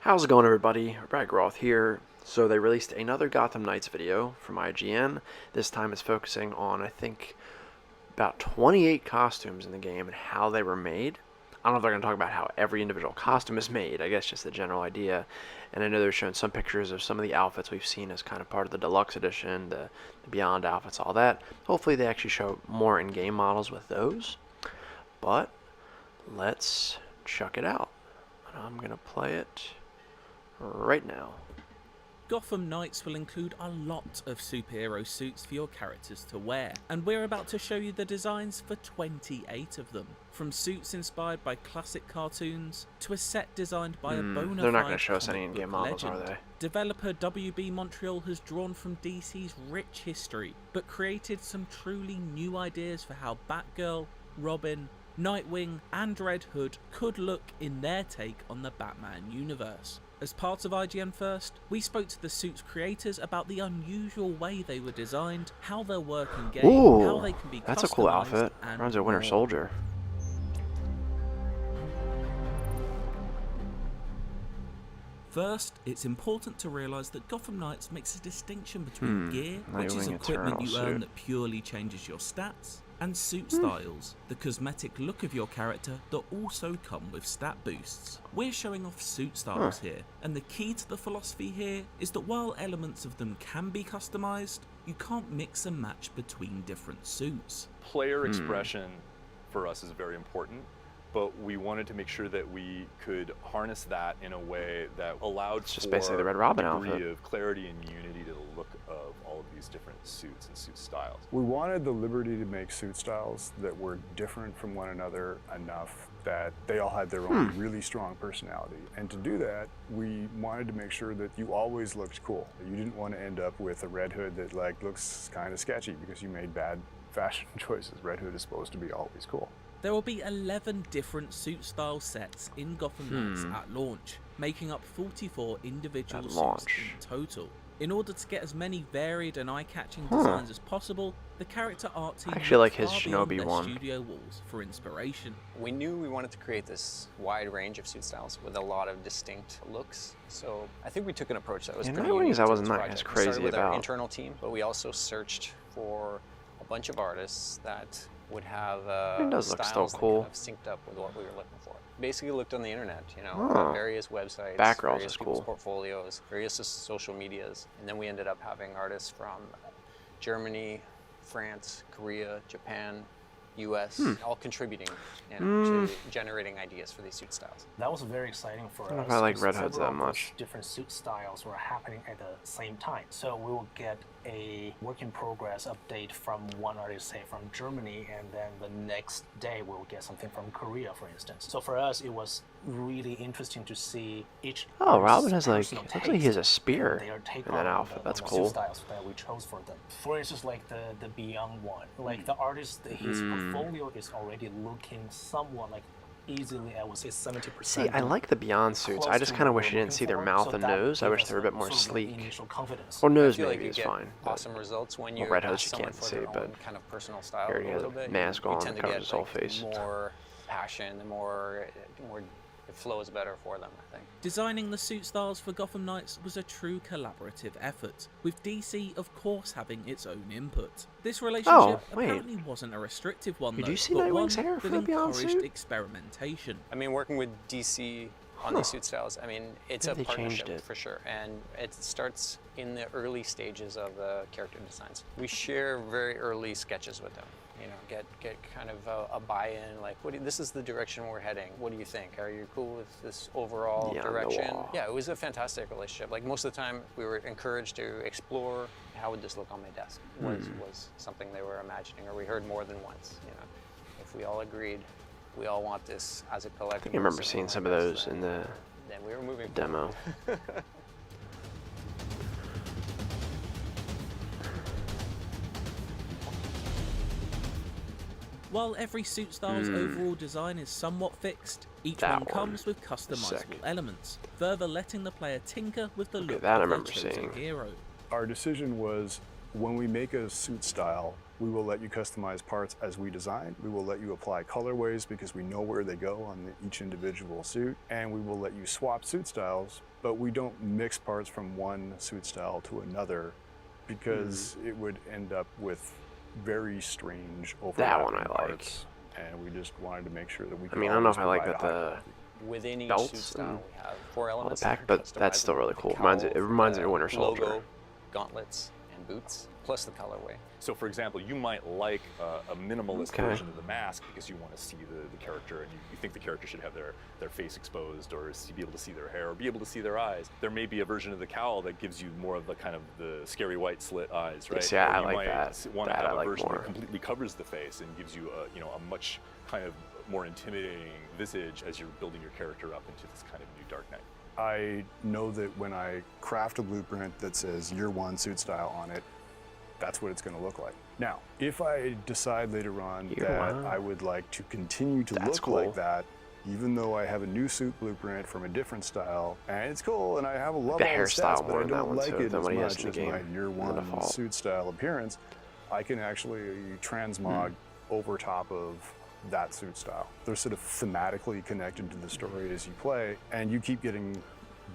How's it going, everybody? Ragroth here. So they released another Gotham Knights video from IGN. This time it's focusing on, I think, about 28 costumes in the game and how they were made. I don't know if they're going to talk about how every individual costume is made. I guess just the general idea. And I know they're showing some pictures of some of the outfits we've seen as kind of part of the deluxe edition, the Beyond outfits, all that. Hopefully they actually show more in-game models with those. But let's check it out. I'm going to play it right now. Gotham Knights will include a lot of superhero suits for your characters to wear, and we're about to show you the designs for 28 of them. From suits inspired by classic cartoons, to a set designed by a bona fide They're not going to show us any in-game models, legend. are they? Developer WB Montreal has drawn from DC's rich history, but created some truly new ideas for how Batgirl, Robin, Nightwing and Red Hood could look in their take on the Batman universe. As part of IGN First, we spoke to the suit's creators about the unusual way they were designed, how they'll work in game, how they can be customized. That's a cool outfit. And Runs a Winter Soldier. First, it's important to realise that Gotham Knights makes a distinction between gear, which is Nightwing equipment you Eternal earn suit. that purely changes your stats, and suit styles, the cosmetic look of your character that also come with stat boosts. We're showing off suit styles here, and the key to the philosophy here is that while elements of them can be customised, you can't mix and match between different suits. Player expression for us is very important, but we wanted to make sure that we could harness that in a way that allowed It's just for basically the Red Robin a degree outfit. of clarity and unity to the look of all of these different suits and suit styles. We wanted the liberty to make suit styles that were different from one another enough that they all had their own really strong personality. And to do that, we wanted to make sure that you always looked cool. You didn't want to end up with a Red Hood that looks kind of sketchy because you made bad fashion choices. Red Hood is supposed to be always cool. There will be 11 different suit style sets in Gotham Knights at launch, making up 44 individual At suits launch. in total. In order to get as many varied and eye-catching designs as possible, the character art team I actually like looked his far beyond Shinobi their one. studio walls for inspiration. We knew we wanted to create this wide range of suit styles with a lot of distinct looks. So I think we took an approach that was Yeah, pretty Nightwings unique I to wasn't this that project. as We started crazy with our about. internal team, but we also searched for a bunch of artists that would have It does look styles still cool. that kind of synced up with what we were looking for. Basically looked on the internet, Oh. various websites, Batgirls various is people's cool. portfolios, various social medias, and then we ended up having artists from Germany, France, Korea, Japan, US, all contributing to generating ideas for these suit styles. That was very exciting for us. don't know if I like because Red Hoods that several of those much. different suit styles were happening at the same time. So we will get a work in progress update from one artist, say from Germany, and then the next day we'll get something from Korea, for instance. So for us, it was really interesting to see each. Oh, artist's Robin has personal looks like he has a taste spear and their take in that on outfit. That's the cool. suit styles that we chose for them. For instance, like the Beyond one, like the artist, his portfolio is already looking somewhat like easily, I would say 70%. See, I like the Beyond suits. I just kind of wish you didn't see their mouth and nose. I wish they were a bit more sleek. Or I nose feel like maybe you is get fine. but awesome results when you Red Hoods ask you someone can't for see, their but own kind of personal style here a he has little a bit. mask you on tend that to covers get his whole like, face. more passion, the more it flows better for them, I think. Designing the suit styles for Gotham Knights was a true collaborative effort, with DC of course having its own input. This relationship wait. apparently wasn't a restrictive one Did though, you see but Nightwing's one hair for that the Beyond encouraged suit? experimentation. I mean, working with DC on these suit styles, I mean, it's Maybe a they changed partnership it. for sure, and it starts in the early stages of character designs. We share very early sketches with them. Get kind of a buy-in, like, this is the direction we're heading. What do you think? Are you cool with this overall Yeah, direction? no. Yeah, it was a fantastic relationship. Like most of the time, we were encouraged to explore how would this look on my desk. Was something they were imagining, or we heard more than once. If we all agreed, we all want this as a collective. I remember seeing some of those in the Then we were moving demo. While every suit style's overall design is somewhat fixed, each That one one comes with is customizable sick. elements, further letting the player tinker with the Look at look that, I of their remember chosen seeing. hero. Our decision was When we make a suit style, we will let you customize parts as we design. We will let you apply colorways because we know where they go on each individual suit. And we will let you swap suit styles, but we don't mix parts from one suit style to another because it would end up with very strange overlapping one I parts. And we just wanted to make sure that we could I mean, I don't know if I always like that provide high the quality. Within each belts suit style, and we have 4 all the elements. pack, that are but that's still customizable. really The cool. cowl, It reminds me of the Winter Soldier. logo, gauntlets, and boots, plus the colorway. So, for example, you might like a minimalist Okay. version of the mask because you want to see the character and you think the character should have their face exposed or be able to see their hair or be able to see their eyes. There may be a version of the cowl that gives you more of the kind of the scary white slit eyes, right? See, I Or you like might that. want to That have I a like version more. that completely covers the face and gives you a much kind of more intimidating visage as you're building your character up into this kind of new Dark Knight. I know that when I craft a blueprint that says year 1 suit style on it, that's what it's going to look like. Now, if I decide later on Year that one. I would like to continue to That's look cool. like that, even though I have a new suit blueprint from a different style, and it's cool, and I have a love the all the hairstyle stats, but more I in that don't one like too it than as what he has much in the as my game year in the 1 default. suit style appearance, I can actually transmog over top of that suit style. They're sort of thematically connected to the story as you play, and you keep getting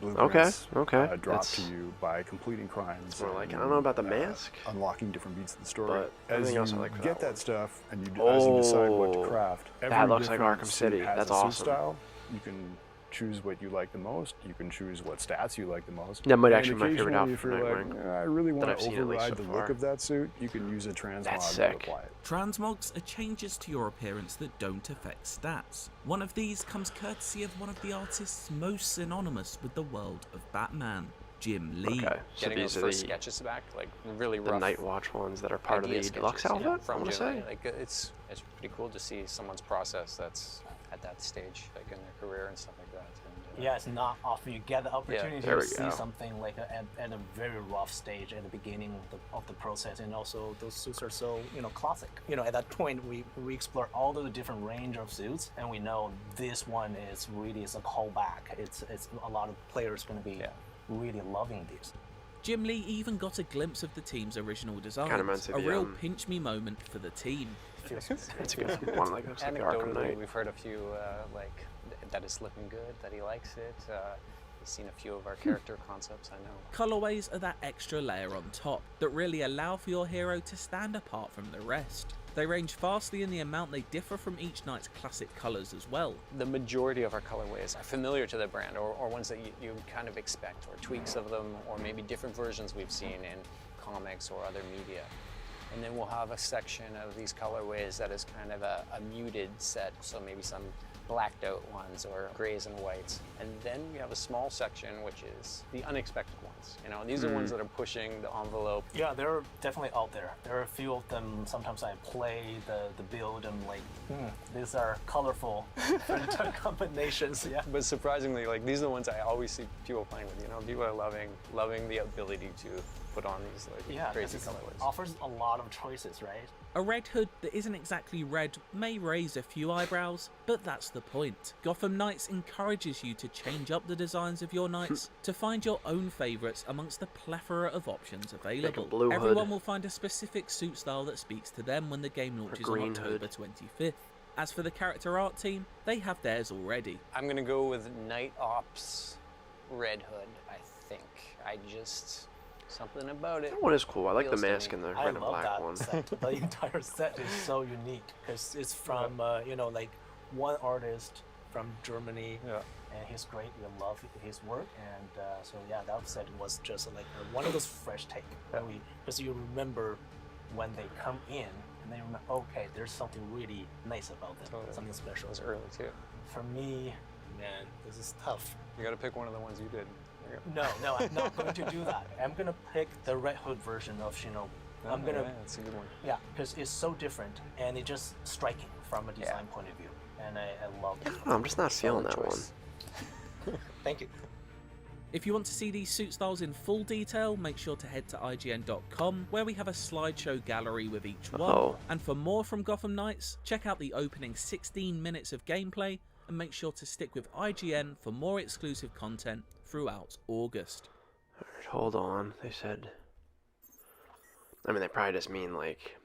blueprints okay. dropped That's- to you by completing crimes. more like, I and, don't know about the mask, unlocking different beats of the story. but As everything you else I like for get that one. that stuff, and as you decide what to Oh, craft, that every looks like different Arkham suit City. has That's a suit awesome. style. You can choose what you like the most. You can choose what stats you like the most. That might And actually be my favorite occasionally, outfit if for you're like, Nightwing I really want I've to seen at least override so the look far. of that suit, you can use a transmog That's to sick. apply it. Transmogs are changes to your appearance that don't affect stats. One of these comes courtesy of one of the artists most synonymous with the world of Batman, Jim Lee. Okay, so Getting these those are first the sketches back, like really the rough Night Watch ones that are part of idea the sketches, deluxe yeah, outfit. I from want to Jim say. Lee. Like it's pretty cool to see someone's process that's at that stage, like in their career and stuff like that. And, Yeah, it's not often you get the opportunity there to we see go. something like at a very rough stage at the beginning of the process, and also those suits are so classic. At that point we explore all the different range of suits, and we know this one is a callback. It's a lot of players going to be really loving these. Jim Lee even got a glimpse of the team's original designs, reminds me a of the, real pinch me moment for the team. It's a good one. Like looks like the Arkham Anecdotally, Knight. we've heard a few that it's looking good, that he likes it. He's seen a few of our character concepts, I know. Colorways are that extra layer on top that really allow for your hero to stand apart from the rest. They range vastly in the amount they differ from each knight's classic colours as well. The majority of our colorways are familiar to the brand, or ones that you kind of expect, or tweaks of them, or maybe different versions we've seen in comics or other media. And then we'll have a section of these colorways that is kind of a muted set, so maybe some blacked out ones or grays and whites. And then we have a small section which is the unexpected ones. These are ones that are pushing the envelope. Yeah, they're definitely out there. There are a few of them. Sometimes I play the build and like, these are colorful combinations. Yeah. But surprisingly, like these are the ones I always see people playing with. People are loving the ability to put on these crazy it colorways. offers a lot of choices, right? A red hood that isn't exactly red may raise a few eyebrows, but that's the point. Gotham Knights encourages you to change up the designs of your knights to find your own favourites amongst the plethora of options available. blue hood. Everyone will find a specific suit style that speaks to them when the game launches on green October 25th. As for the character art team, they have theirs already. I'm gonna go with Night Ops Red Hood, I think. Something about it. That one is cool. I like the Feels to mask me. and the I red and love black that one. set. The entire set is so unique because it's from like one artist from Germany, and he's great. We love his work, and so that set was just like one of those fresh take. Because you remember when they come in, and then you remember, okay, there's something really nice about them, something special. It was early too. For me, man, this is tough. You gotta pick one of the ones you did. No, I'm not going to do that. I'm gonna pick the Red Hood version of Shino. That's a good one. Yeah, because it's so different and it's just striking from a design point of view, and I love it. I'm just not feeling that one. choice. Thank you. If you want to see these suit styles in full detail, make sure to head to IGN.com, where we have a slideshow gallery with each one. Oh. And for more from Gotham Knights, check out the opening 16 minutes of gameplay, and make sure to stick with IGN for more exclusive content throughout August. Alright, hold on. They said I mean, they probably just mean like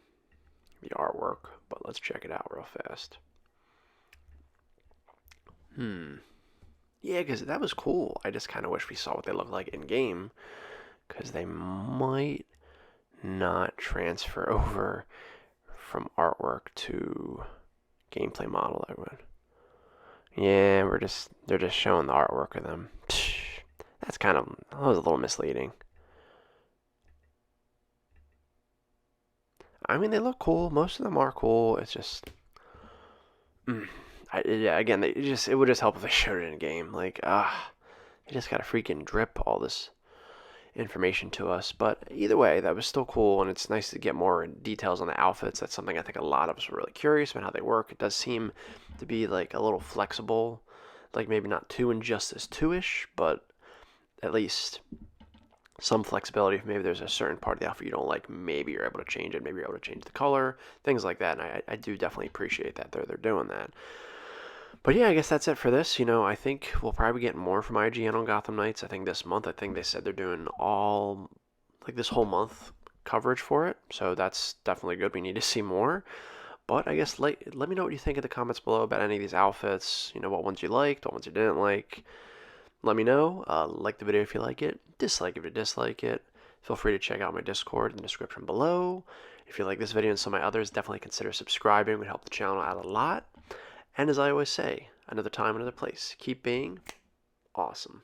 the artwork, but let's check it out real fast. Yeah, because that was cool. I just kind of wish we saw what they look like in game, because they might not transfer over from artwork to gameplay model. That would. Yeah, they're just showing the artwork of them. That was a little misleading. I mean, they look cool. Most of them are cool. It's just, yeah. Again, it would just help if they showed it in game. Like, they just gotta freaking drip all this information to us. But either way, that was still cool, and it's nice to get more details on the outfits. That's something I think a lot of us were really curious about how they work. It does seem to be like a little flexible, like maybe not too Injustice 2-ish, but at least some flexibility. If maybe there's a certain part of the outfit you don't like, maybe you're able to change it. Maybe you're able to change the color, things like that. And I do definitely appreciate that they're doing that. But yeah, I guess that's it for this. I think we'll probably get more from IGN on Gotham Knights. I think this month, I think they said they're doing all, like this whole month coverage for it. So that's definitely good. We need to see more. But I guess let me know what you think in the comments below about any of these outfits. What ones you liked, what ones you didn't like. Let me know. Like the video if you like it. Dislike if you dislike it. Feel free to check out my Discord in the description below. If you like this video and some of my others, definitely consider subscribing. It would help the channel out a lot. And as I always say, another time, another place. Keep being awesome.